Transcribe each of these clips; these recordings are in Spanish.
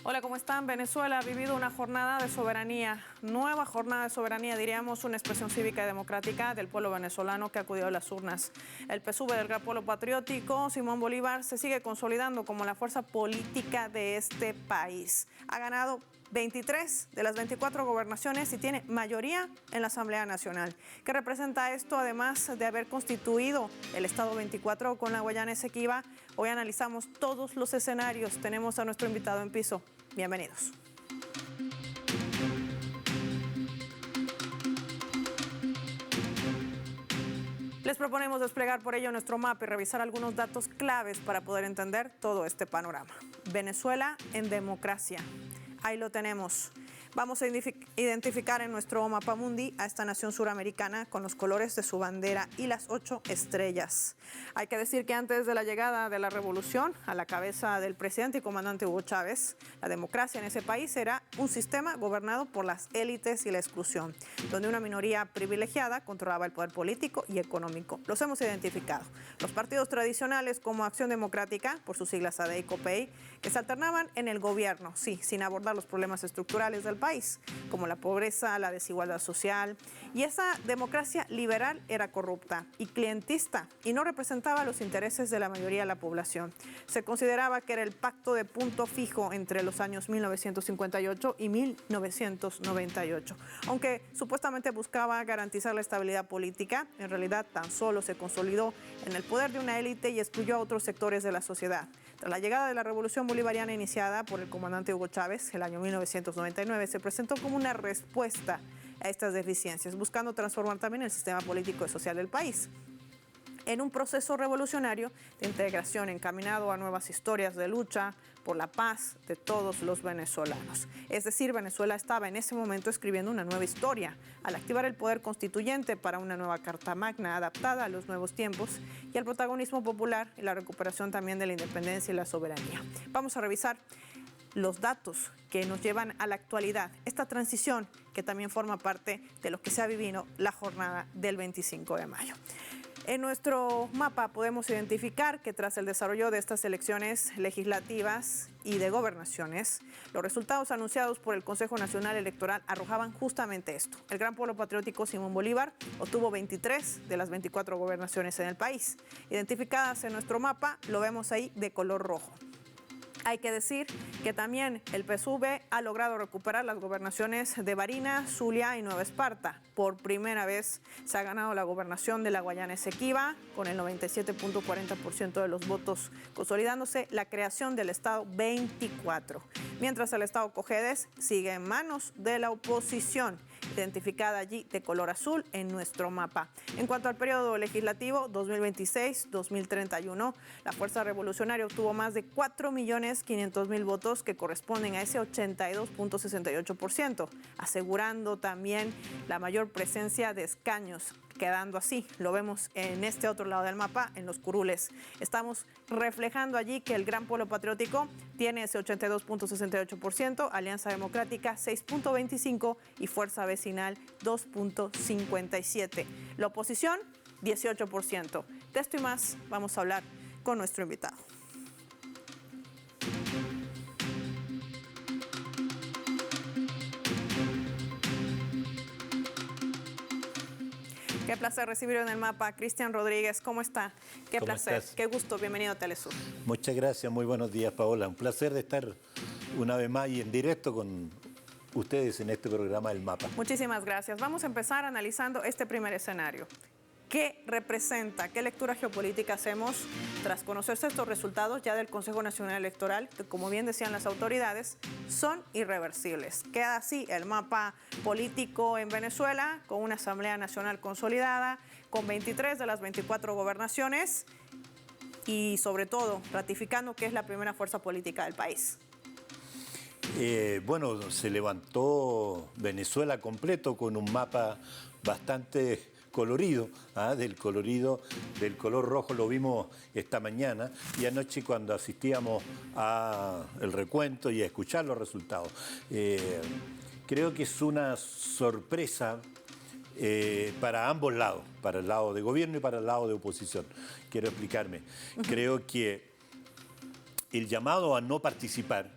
Hola, ¿cómo están? Venezuela ha vivido una jornada de soberanía, nueva jornada de soberanía, diríamos, una expresión cívica y democrática del pueblo venezolano que acudió a las urnas. El PSUV del Gran Pueblo Patriótico, Simón Bolívar, se sigue consolidando como la fuerza política de este país. Ha ganado 23 de las 24 gobernaciones y tiene mayoría en la Asamblea Nacional. ¿Qué representa esto, además de haber constituido el Estado 24 con la Guayana Esequiba? Hoy analizamos todos los escenarios. Tenemos a nuestro invitado en piso. Bienvenidos. Les proponemos desplegar por ello nuestro mapa y revisar algunos datos claves para poder entender todo este panorama. Venezuela en democracia. Ahí lo tenemos. Vamos a identificar en nuestro mapa mundi a esta nación suramericana con los colores de su bandera y las 8 estrellas. Hay que decir que antes de la llegada de la revolución a la cabeza del presidente y comandante Hugo Chávez, la democracia en ese país era un sistema gobernado por las élites y la exclusión, donde una minoría privilegiada controlaba el poder político y económico. Los hemos identificado. Los partidos tradicionales como Acción Democrática, por sus siglas AD y COPEI, que se alternaban en el gobierno, sí, sin abordar los problemas estructurales del país, como la pobreza, la desigualdad social. Y esa democracia liberal era corrupta y clientista y no representaba los intereses de la mayoría de la población. Se consideraba que era el pacto de punto fijo entre los años 1958 y 1998. Aunque supuestamente buscaba garantizar la estabilidad política, en realidad tan solo se consolidó en el poder de una élite y excluyó a otros sectores de la sociedad. Tras la llegada de la revolución bolivariana iniciada por el comandante Hugo Chávez el año 1999, se presentó como una respuesta a estas deficiencias, buscando transformar también el sistema político y social del país en un proceso revolucionario de integración encaminado a nuevas historias de lucha por la paz de todos los venezolanos. Es decir, Venezuela estaba en ese momento escribiendo una nueva historia al activar el poder constituyente para una nueva Carta Magna adaptada a los nuevos tiempos y al protagonismo popular y la recuperación también de la independencia y la soberanía. Vamos a revisar los datos que nos llevan a la actualidad, esta transición que también forma parte de lo que se ha vivido la jornada del 25 de mayo. En nuestro mapa podemos identificar que tras el desarrollo de estas elecciones legislativas y de gobernaciones, los resultados anunciados por el Consejo Nacional Electoral arrojaban justamente esto. El Gran Pueblo Patriótico Simón Bolívar obtuvo 23 de las 24 gobernaciones en el país. Identificadas en nuestro mapa, lo vemos ahí de color rojo. Hay que decir que también el PSUV ha logrado recuperar las gobernaciones de Barinas, Zulia y Nueva Esparta. Por primera vez se ha ganado la gobernación de la Guayana Esequiba con el 97.40% de los votos, consolidándose la creación del Estado 24. Mientras el Estado Cojedes sigue en manos de la oposición, identificada allí de color azul en nuestro mapa. En cuanto al periodo legislativo 2026-2031, la Fuerza Revolucionaria obtuvo más de 4.500.000 votos que corresponden a ese 82.68%, asegurando también la mayor presencia de escaños, quedando así, lo vemos en este otro lado del mapa, en los curules. Estamos reflejando allí que el Gran Pueblo Patriótico tiene ese 82.68%, Alianza Democrática 6.25% y Fuerza Vecinal 2.57%. La oposición 18%. De esto y más vamos a hablar con nuestro invitado. Qué placer recibirlo en el mapa. Cristian Rodríguez, ¿cómo está? Qué placer, estás? qué gusto, bienvenido a Telesur. Muchas gracias, muy buenos días, Paola. Un placer de estar una vez más y en directo con ustedes en este programa del Mapa. Muchísimas gracias. Vamos a empezar analizando este primer escenario. ¿Qué representa, qué lectura geopolítica hacemos tras conocerse estos resultados ya del Consejo Nacional Electoral, que como bien decían las autoridades, son irreversibles? Queda así el mapa político en Venezuela, con una Asamblea Nacional consolidada, con 23 de las 24 gobernaciones y sobre todo ratificando que es la primera fuerza política del país. Bueno, se levantó Venezuela completo con un mapa bastante colorido, del color rojo lo vimos esta mañana y anoche cuando asistíamos al recuento y a escuchar los resultados. Creo que es una sorpresa para ambos lados, para el lado de gobierno y para el lado de oposición. Quiero explicarme. Creo que el llamado a no participar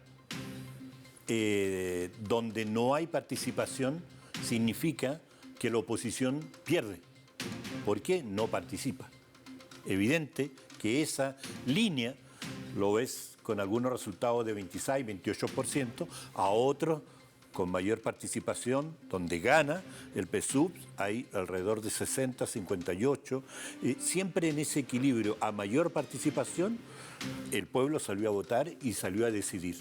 donde no hay participación significa que la oposición pierde. ¿Por qué? No participa. Evidente que esa línea lo ves con algunos resultados de 26, 28%, a otros con mayor participación, donde gana el PSUV, hay alrededor de 60, 58, siempre en ese equilibrio, a mayor participación, el pueblo salió a votar y salió a decidir.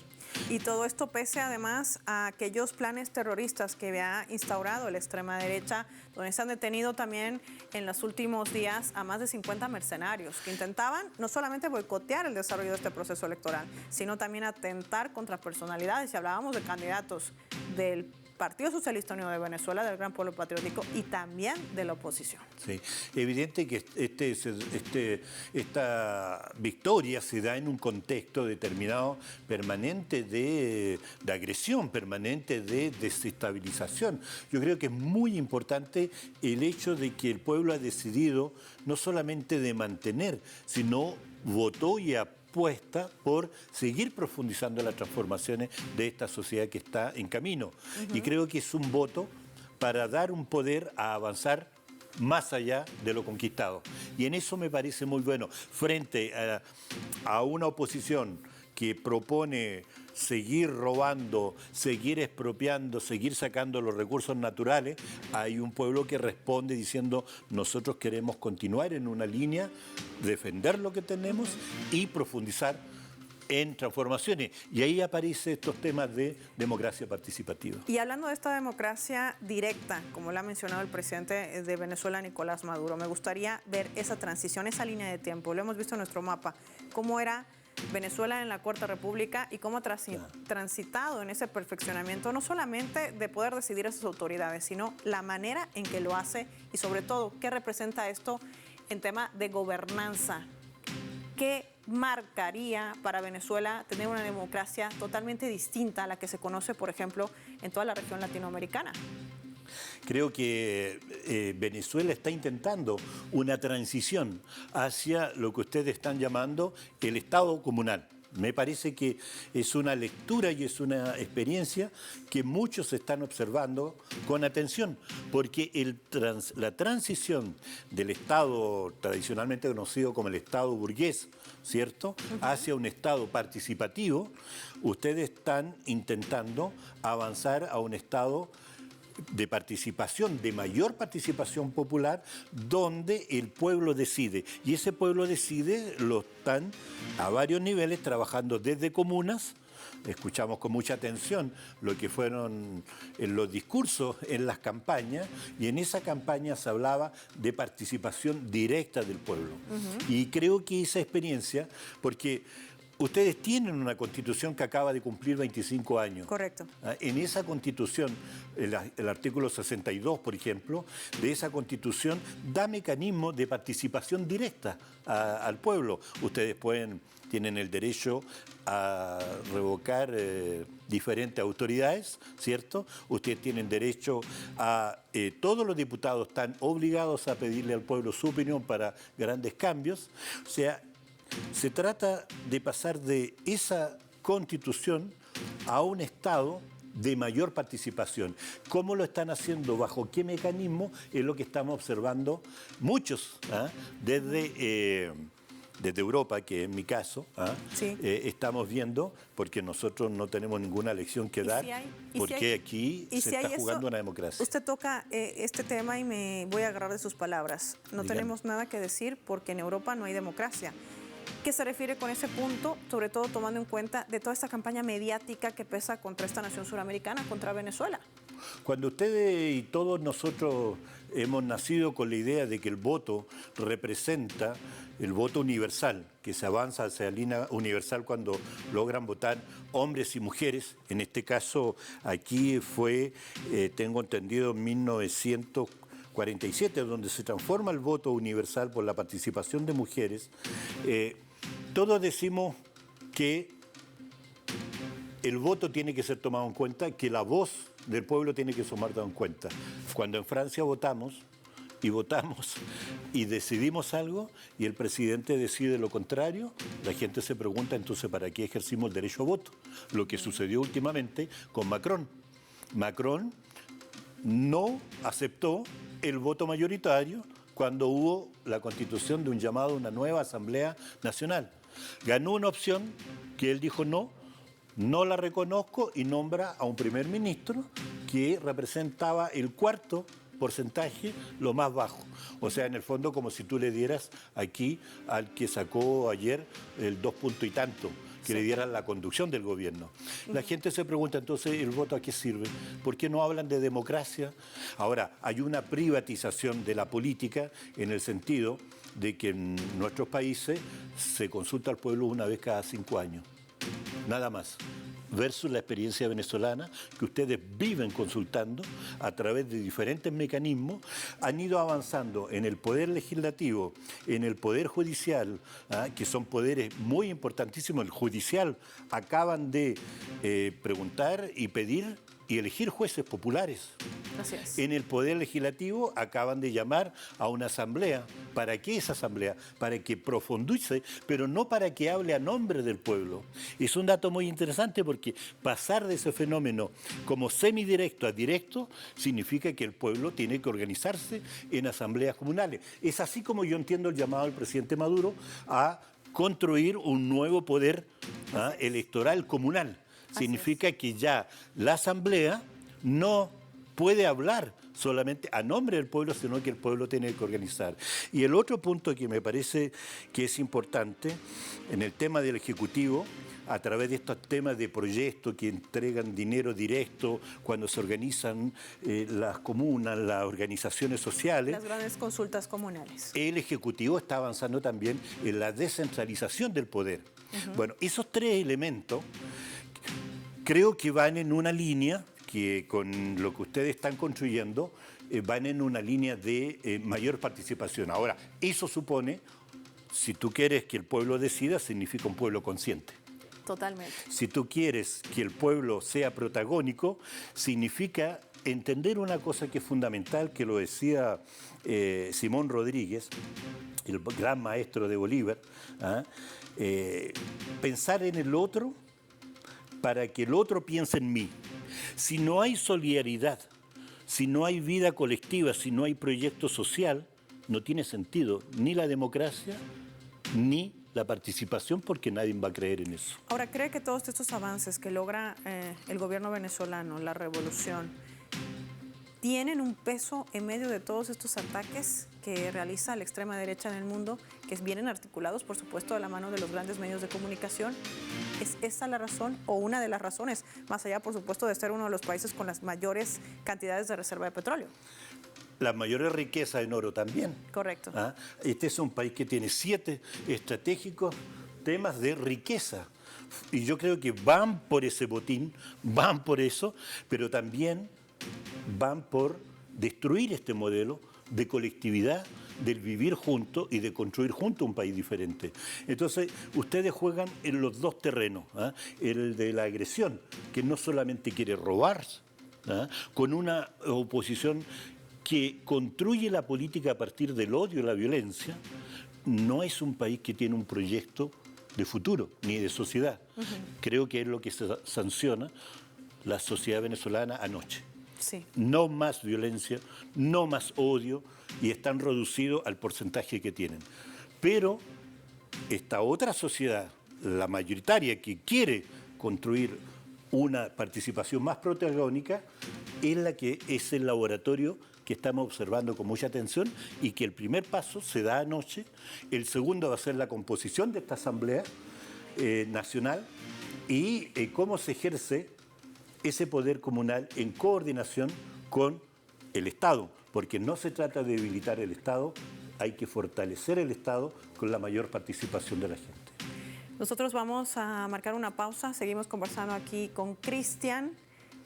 Y todo esto pese además a aquellos planes terroristas que había instaurado la extrema derecha, donde se han detenido también en los últimos días a más de 50 mercenarios que intentaban no solamente boicotear el desarrollo de este proceso electoral, sino también atentar contra personalidades. Y hablábamos de candidatos del Partido Socialista Unido de Venezuela, del Gran Pueblo Patriótico y también de la oposición. Sí, evidente que esta victoria se da en un contexto determinado permanente de agresión, permanente de desestabilización. Yo creo que es muy importante el hecho de que el pueblo ha decidido no solamente de mantener, sino votó y apuesta por seguir profundizando las transformaciones de esta sociedad que está en camino. Y creo que es un voto para dar un poder a avanzar más allá de lo conquistado. Y en eso me parece muy bueno. Frente a una oposición que propone seguir robando, seguir expropiando, seguir sacando los recursos naturales, hay un pueblo que responde diciendo nosotros queremos continuar en una línea, defender lo que tenemos y profundizar en transformaciones. Y ahí aparecen estos temas de democracia participativa. Y hablando de esta democracia directa, como lo ha mencionado el presidente de Venezuela, Nicolás Maduro, me gustaría ver esa transición, esa línea de tiempo. Lo hemos visto en nuestro mapa, cómo era Venezuela en la Cuarta República y cómo ha transitado en ese perfeccionamiento, no solamente de poder decidir a sus autoridades, sino la manera en que lo hace y sobre todo, qué representa esto en tema de gobernanza. ¿Qué marcaría para Venezuela tener una democracia totalmente distinta a la que se conoce, por ejemplo, en toda la región latinoamericana? Creo que Venezuela está intentando una transición hacia lo que ustedes están llamando el Estado comunal. Me parece que es una lectura y es una experiencia que muchos están observando con atención, porque la transición del Estado tradicionalmente conocido como el Estado burgués, ¿cierto?, hacia un Estado participativo, ustedes están intentando avanzar a un Estado de participación, de mayor participación popular, donde el pueblo decide. Y ese pueblo decide, lo están a varios niveles trabajando desde comunas. Escuchamos con mucha atención lo que fueron en los discursos en las campañas, y en esa campaña se hablaba de participación directa del pueblo. Y creo que esa experiencia, porque ustedes tienen una constitución que acaba de cumplir 25 años. Correcto. En esa constitución, el artículo 62, por ejemplo, de esa constitución da mecanismos de participación directa al pueblo. Ustedes tienen el derecho a revocar diferentes autoridades, ¿cierto? Ustedes tienen derecho a... todos los diputados están obligados a pedirle al pueblo su opinión para grandes cambios. O sea, se trata de pasar de esa constitución a un Estado de mayor participación. ¿Cómo lo están haciendo? ¿Bajo qué mecanismo? Es lo que estamos observando muchos, desde Europa, que en mi caso, sí, estamos viendo, porque nosotros no tenemos ninguna lección que dar, porque aquí se está jugando una democracia. Usted toca este tema y me voy a agarrar de sus palabras. No tenemos nada que decir porque en Europa no hay democracia. ¿Qué se refiere con ese punto? Sobre todo tomando en cuenta de toda esta campaña mediática que pesa contra esta nación suramericana, contra Venezuela. Cuando ustedes y todos nosotros hemos nacido con la idea de que el voto representa el voto universal, que se avanza hacia la línea universal cuando logran votar hombres y mujeres, en este caso aquí fue, tengo entendido, en 1947, donde se transforma el voto universal por la participación de mujeres, todos decimos que el voto tiene que ser tomado en cuenta, que la voz del pueblo tiene que ser tomada en cuenta. Cuando en Francia votamos, y votamos y decidimos algo y el presidente decide lo contrario, la gente se pregunta entonces ¿para qué ejercimos el derecho a voto? Lo que sucedió últimamente con Macron. Macron no aceptó el voto mayoritario cuando hubo la constitución de un llamado a una nueva Asamblea Nacional. Ganó una opción que él dijo no la reconozco y nombra a un primer ministro que representaba el cuarto porcentaje, lo más bajo. O sea, en el fondo como si tú le dieras aquí al que sacó ayer el 2 puntos y tanto, que le dieran la conducción del gobierno. La gente se pregunta entonces, ¿el voto a qué sirve? ¿Por qué no hablan de democracia? Ahora, hay una privatización de la política en el sentido de que en nuestros países se consulta al pueblo una vez cada 5 años. Nada más. Versus la experiencia venezolana, que ustedes viven consultando a través de diferentes mecanismos, han ido avanzando en el poder legislativo, en el poder judicial, que son poderes muy importantísimos. El judicial acaban de preguntar y pedir y elegir jueces populares. Así es. En el Poder Legislativo acaban de llamar a una asamblea. ¿Para qué esa asamblea? Para que profundice, pero no para que hable a nombre del pueblo. Es un dato muy interesante porque pasar de ese fenómeno como semidirecto a directo significa que el pueblo tiene que organizarse en asambleas comunales. Es así como yo entiendo el llamado del presidente Maduro a construir un nuevo poder electoral comunal. Significa que ya la asamblea no puede hablar solamente a nombre del pueblo, sino que el pueblo tiene que organizar. Y el otro punto que me parece que es importante en el tema del Ejecutivo, a través de estos temas de proyectos que entregan dinero directo cuando se organizan las comunas, las organizaciones sociales. Las grandes consultas comunales. El Ejecutivo está avanzando también en la descentralización del poder. Bueno, esos tres elementos creo que van en una línea que con lo que ustedes están construyendo van en una línea de mayor participación. Ahora, eso supone, si tú quieres que el pueblo decida, significa un pueblo consciente. Totalmente. Si tú quieres que el pueblo sea protagónico, significa entender una cosa que es fundamental, que lo decía Simón Rodríguez, el gran maestro de Bolívar, pensar en el otro para que el otro piense en mí. Si no hay solidaridad, si no hay vida colectiva, si no hay proyecto social, no tiene sentido ni la democracia ni la participación, porque nadie va a creer en eso. Ahora, ¿cree que todos estos avances que logra el gobierno venezolano, la revolución, tienen un peso en medio de todos estos ataques que realiza la extrema derecha en el mundo, que vienen articulados, por supuesto, de la mano de los grandes medios de comunicación? ¿Es esa la razón o una de las razones, más allá, por supuesto, de ser uno de los países con las mayores cantidades de reserva de petróleo? Las mayores riquezas en oro también. Correcto. Este es un país que tiene 7 estratégicos temas de riqueza. Y yo creo que van por ese botín, van por eso, pero también van por destruir este modelo de colectividad, del vivir juntos y de construir juntos un país diferente. Entonces, ustedes juegan en los dos terrenos, el de la agresión, que no solamente quiere robar, con una oposición que construye la política a partir del odio y la violencia. No es un país que tiene un proyecto de futuro ni de sociedad. Creo que es lo que se sanciona la sociedad venezolana anoche. Sí. No más violencia, no más odio, y están reducidos al porcentaje que tienen. Pero esta otra sociedad, la mayoritaria, que quiere construir una participación más protagónica, es la que es el laboratorio que estamos observando con mucha atención, y que el primer paso se da anoche. El segundo va a ser la composición de esta Asamblea Nacional y cómo se ejerce ese poder comunal en coordinación con el Estado, porque no se trata de debilitar el Estado, hay que fortalecer el Estado con la mayor participación de la gente. Nosotros vamos a marcar una pausa, seguimos conversando aquí con Cristian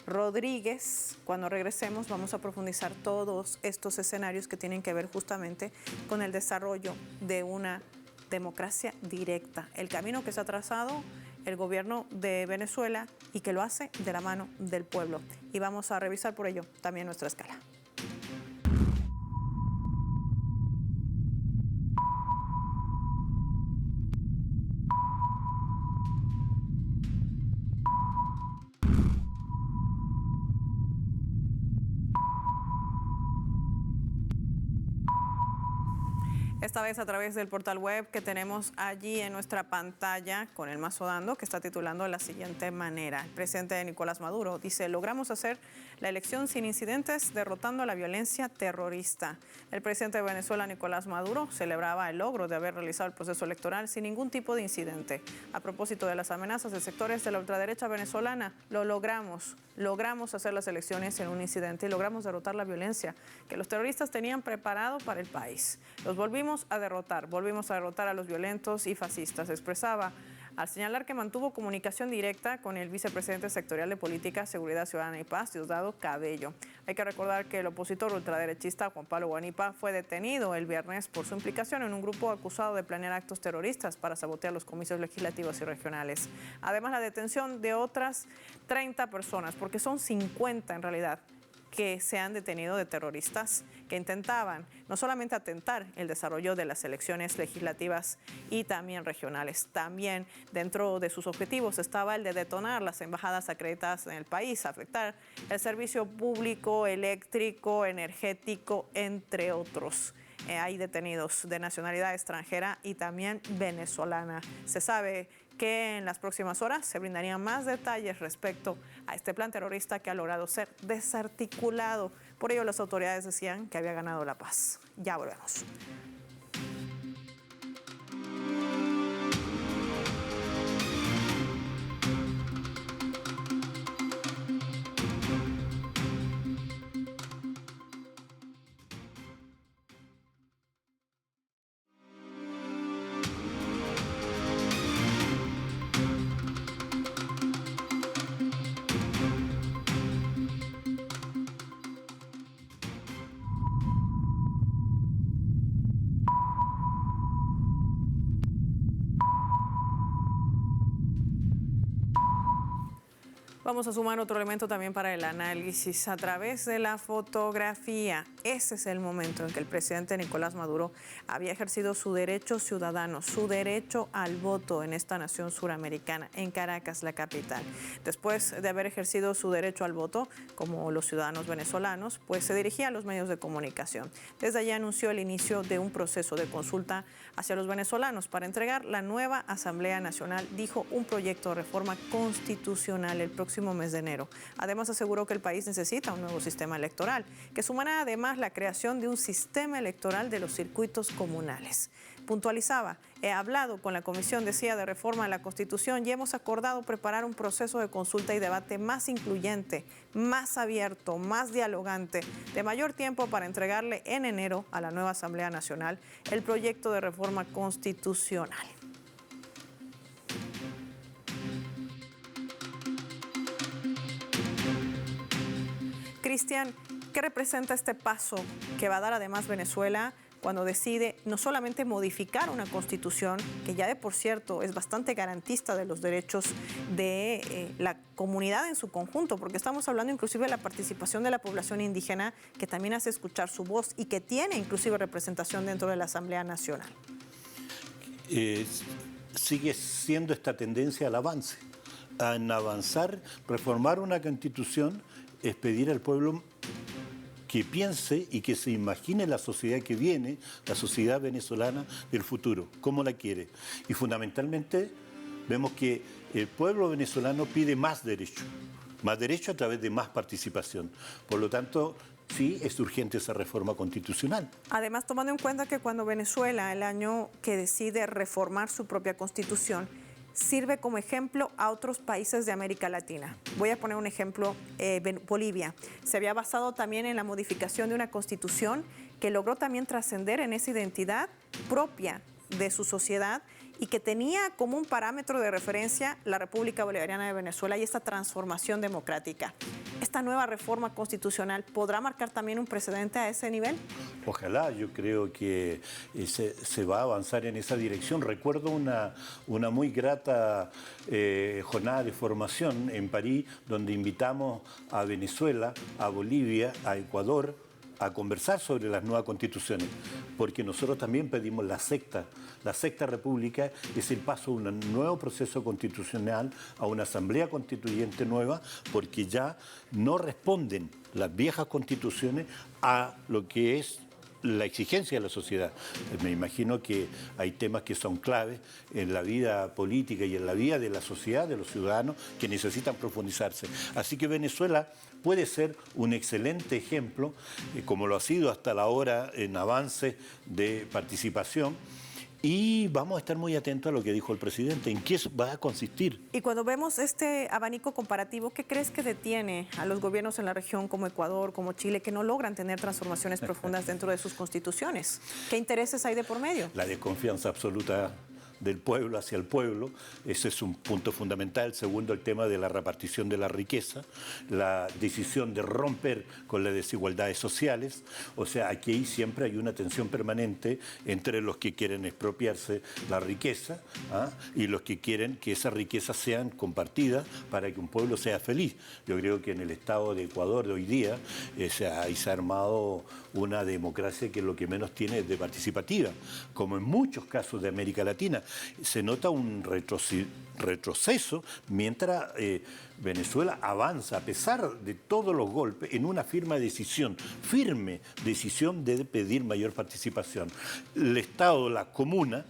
Rodríguez. Cuando regresemos vamos a profundizar todos estos escenarios que tienen que ver justamente con el desarrollo de una democracia directa, el camino que se ha trazado el gobierno de Venezuela y que lo hace de la mano del pueblo. Y vamos a revisar por ello también nuestra escala. Esta vez a través del portal web que tenemos allí en nuestra pantalla con el mazo dando, que está titulando de la siguiente manera. El presidente Nicolás Maduro dice: logramos hacer la elección sin incidentes, derrotando a la violencia terrorista. El presidente de Venezuela, Nicolás Maduro, celebraba el logro de haber realizado el proceso electoral sin ningún tipo de incidente. A propósito de las amenazas de sectores de la ultraderecha venezolana, lo logramos. Logramos hacer las elecciones sin un incidente y logramos derrotar la violencia que los terroristas tenían preparado para el país. Los volvimos a derrotar a los violentos y fascistas, expresaba al señalar que mantuvo comunicación directa con el vicepresidente sectorial de Política, Seguridad Ciudadana y Paz, Diosdado Cabello. Hay que recordar que el opositor ultraderechista Juan Pablo Guanipa fue detenido el viernes por su implicación en un grupo acusado de planear actos terroristas para sabotear los comicios legislativos y regionales. Además, la detención de otras 30 personas, porque son 50 en realidad, que se han detenido de terroristas que intentaban no solamente atentar el desarrollo de las elecciones legislativas y también regionales, también dentro de sus objetivos estaba el de detonar las embajadas acreditadas en el país, afectar el servicio público, eléctrico, energético, entre otros. Hay detenidos de nacionalidad extranjera y también venezolana. Se sabe que en las próximas horas se brindarían más detalles respecto a este plan terrorista que ha logrado ser desarticulado. Por ello, las autoridades decían que había ganado la paz. Ya volvemos. Vamos a sumar otro elemento también para el análisis a través de la fotografía. Ese es el momento en que el presidente Nicolás Maduro había ejercido su derecho ciudadano, su derecho al voto en esta nación suramericana, en Caracas, la capital. Después de haber ejercido su derecho al voto, como los ciudadanos venezolanos, pues se dirigía a los medios de comunicación. Desde allí anunció el inicio de un proceso de consulta hacia los venezolanos para entregar la nueva Asamblea Nacional, dijo, un proyecto de reforma constitucional el próximo mes de enero. Además, aseguró que el país necesita un nuevo sistema electoral, que sumará además la creación de un sistema electoral de los circuitos comunales. Puntualizaba: he hablado con la Comisión, decía, de reforma de la Constitución y hemos acordado preparar un proceso de consulta y debate más incluyente, más abierto, más dialogante, de mayor tiempo para entregarle en enero a la nueva Asamblea Nacional el proyecto de reforma constitucional. Cristian, ¿qué representa este paso que va a dar además Venezuela cuando decide no solamente modificar una constitución que ya de por cierto es bastante garantista de los derechos de la comunidad en su conjunto, porque estamos hablando inclusive de la participación de la población indígena, que también hace escuchar su voz y que tiene inclusive representación dentro de la Asamblea Nacional? Sigue siendo esta tendencia al avance, a avanzar, reformar una constitución, es pedir al pueblo que piense y que se imagine la sociedad que viene, la sociedad venezolana del futuro, cómo la quiere. Y fundamentalmente vemos que el pueblo venezolano pide más derecho a través de más participación. Por lo tanto, sí es urgente esa reforma constitucional. Además, tomando en cuenta que cuando Venezuela, el año que decide reformar su propia constitución, sirve como ejemplo a otros países de América Latina. Voy a poner un ejemplo, Bolivia. Se había basado también en la modificación de una constitución que logró también trascender en esa identidad propia de su sociedad y que tenía como un parámetro de referencia la República Bolivariana de Venezuela y esta transformación democrática. ¿Esta nueva reforma constitucional podrá marcar también un precedente a ese nivel? Ojalá, yo creo que se va a avanzar en esa dirección. Recuerdo una muy grata jornada de formación en París, donde invitamos a Venezuela, a Bolivia, a Ecuador, a conversar sobre las nuevas constituciones, porque nosotros también pedimos la sexta república, es el paso a un nuevo proceso constitucional, a una asamblea constituyente nueva, porque ya no responden las viejas constituciones a lo que es la exigencia de la sociedad. Me imagino que hay temas que son claves en la vida política y en la vida de la sociedad, de los ciudadanos, que necesitan profundizarse. Así que Venezuela puede ser un excelente ejemplo, como lo ha sido hasta la hora en avance de participación. Y vamos a estar muy atentos a lo que dijo el presidente, en qué va a consistir. Y cuando vemos este abanico comparativo, ¿qué crees que detiene a los gobiernos en la región como Ecuador, como Chile, que no logran tener transformaciones profundas dentro de sus constituciones? ¿Qué intereses hay de por medio? La desconfianza absoluta del pueblo hacia el pueblo, ese es un punto fundamental. Segundo, el tema de la repartición de la riqueza, la decisión de romper con las desigualdades sociales. O sea, aquí siempre hay una tensión permanente entre los que quieren expropiarse la riqueza y los que quieren que esas riquezas sean compartidas para que un pueblo sea feliz. Yo creo que en el estado de Ecuador de hoy día se ha armado una democracia que lo que menos tiene es de participativa, como en muchos casos de América Latina. Se nota un retroceso mientras Venezuela avanza, a pesar de todos los golpes, en una firme decisión de pedir mayor participación. El Estado, la comuna,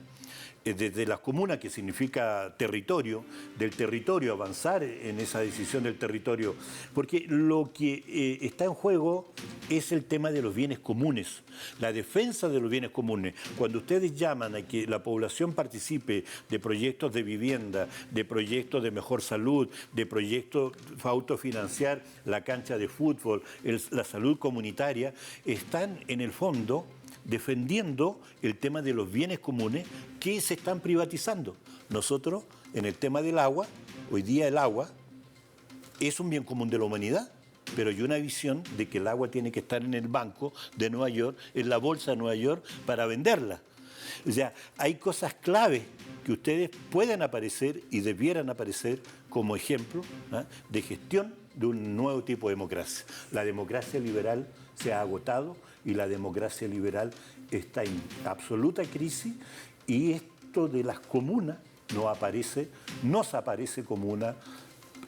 desde las comunas, que significa territorio, del territorio avanzar en esa decisión del territorio, porque lo que está en juego es el tema de los bienes comunes, la defensa de los bienes comunes. Cuando ustedes llaman a que la población participe de proyectos de vivienda, de proyectos de mejor salud, de proyectos para autofinanciar la cancha de fútbol, la salud comunitaria, están en el fondo defendiendo el tema de los bienes comunes que se están privatizando. Nosotros, en el tema del agua, hoy día el agua es un bien común de la humanidad, pero hay una visión de que el agua tiene que estar en el banco de Nueva York, en la bolsa de Nueva York, para venderla. O sea, hay cosas claves que ustedes pueden aparecer y debieran aparecer como ejemplo de gestión de un nuevo tipo de democracia. La democracia liberal se ha agotado y la democracia liberal está en absoluta crisis, y esto de las comunas nos aparece como una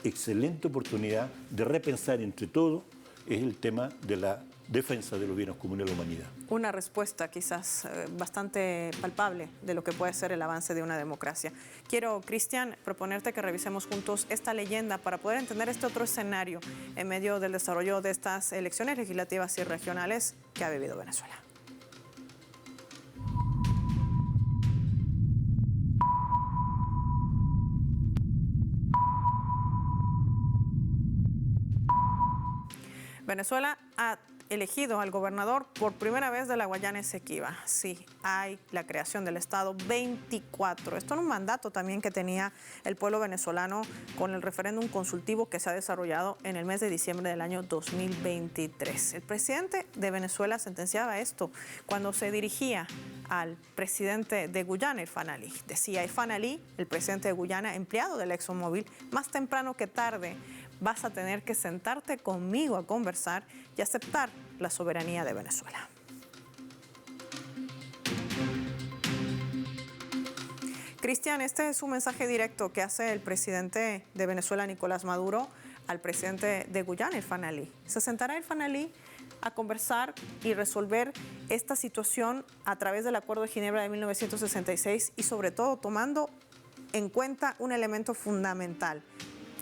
excelente oportunidad de repensar entre todos el tema de la defensa de los bienes comunes de la humanidad. Una respuesta quizás bastante palpable de lo que puede ser el avance de una democracia. Quiero, Cristian, proponerte que revisemos juntos esta leyenda para poder entender este otro escenario en medio del desarrollo de estas elecciones legislativas y regionales que ha vivido Venezuela. Venezuela ha elegido al gobernador por primera vez de la Guayana Esequiba. Sí, hay la creación del Estado 24. Esto era un mandato también que tenía el pueblo venezolano con el referéndum consultivo que se ha desarrollado en el mes de diciembre del año 2023. El presidente de Venezuela sentenciaba esto cuando se dirigía al presidente de Guyana, Irfán Ali. Decía Irfán Ali, el presidente de Guyana, empleado del ExxonMobil, más temprano que tarde vas a tener que sentarte conmigo a conversar y aceptar la soberanía de Venezuela. Cristian, este es un mensaje directo que hace el presidente de Venezuela, Nicolás Maduro, al presidente de Guyana, Irfán Ali. ¿Se sentará Irfán Ali a conversar y resolver esta situación a través del Acuerdo de Ginebra de 1966 y sobre todo tomando en cuenta un elemento fundamental?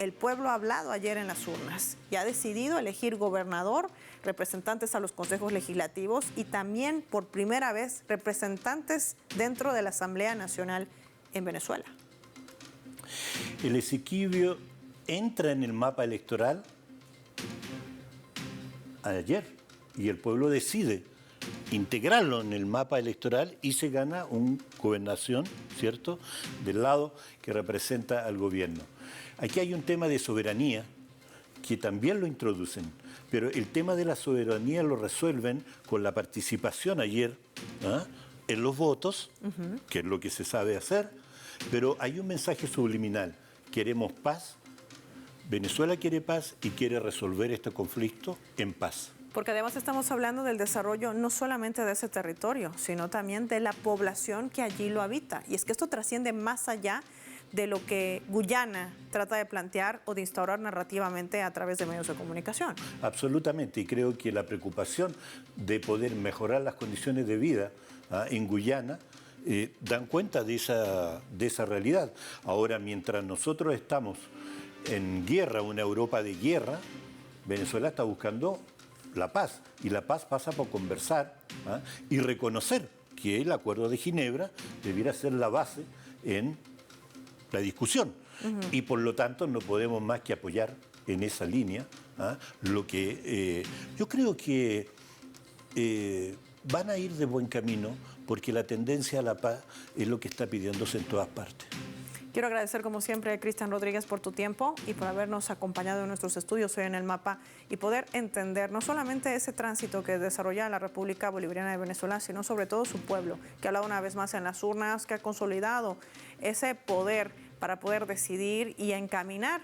El pueblo ha hablado ayer en las urnas y ha decidido elegir gobernador, representantes a los consejos legislativos y también por primera vez representantes dentro de la Asamblea Nacional en Venezuela. El Esequibio entra en el mapa electoral ayer y el pueblo decide integrarlo en el mapa electoral y se gana una gobernación, ¿cierto?, del lado que representa al gobierno. Aquí hay un tema de soberanía que también lo introducen, pero el tema de la soberanía lo resuelven con la participación ayer en los votos, que es lo que se sabe hacer, pero hay un mensaje subliminal: queremos paz, Venezuela quiere paz y quiere resolver este conflicto en paz. Porque además estamos hablando del desarrollo no solamente de ese territorio, sino también de la población que allí lo habita. Y es que esto trasciende más allá de lo que Guyana trata de plantear o de instaurar narrativamente a través de medios de comunicación. Absolutamente, y creo que la preocupación de poder mejorar las condiciones de vida en Guyana dan cuenta de esa realidad. Ahora, mientras nosotros estamos en guerra, una Europa de guerra, Venezuela está buscando la paz, y la paz pasa por conversar y reconocer que el Acuerdo de Ginebra debiera ser la base en la discusión. Y por lo tanto no podemos más que apoyar en esa línea lo que yo creo que van a ir de buen camino, porque la tendencia a la paz es lo que está pidiéndose en todas partes. Quiero agradecer como siempre a Cristian Rodríguez por tu tiempo y por habernos acompañado en nuestros estudios hoy en El Mapa y poder entender no solamente ese tránsito que desarrolla la República Bolivariana de Venezuela, sino sobre todo su pueblo, que ha hablado una vez más en las urnas, que ha consolidado ese poder para poder decidir y encaminar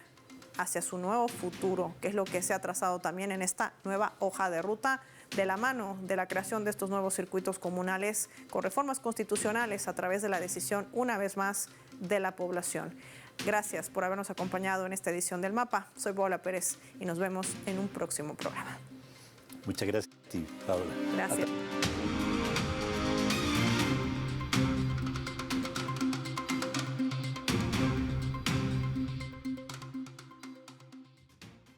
hacia su nuevo futuro, que es lo que se ha trazado también en esta nueva hoja de ruta, de la mano de la creación de estos nuevos circuitos comunales con reformas constitucionales a través de la decisión, una vez más, de la población. Gracias por habernos acompañado en esta edición del Mapa. Soy Paola Pérez y nos vemos en un próximo programa. Muchas gracias a ti, Paola. Gracias.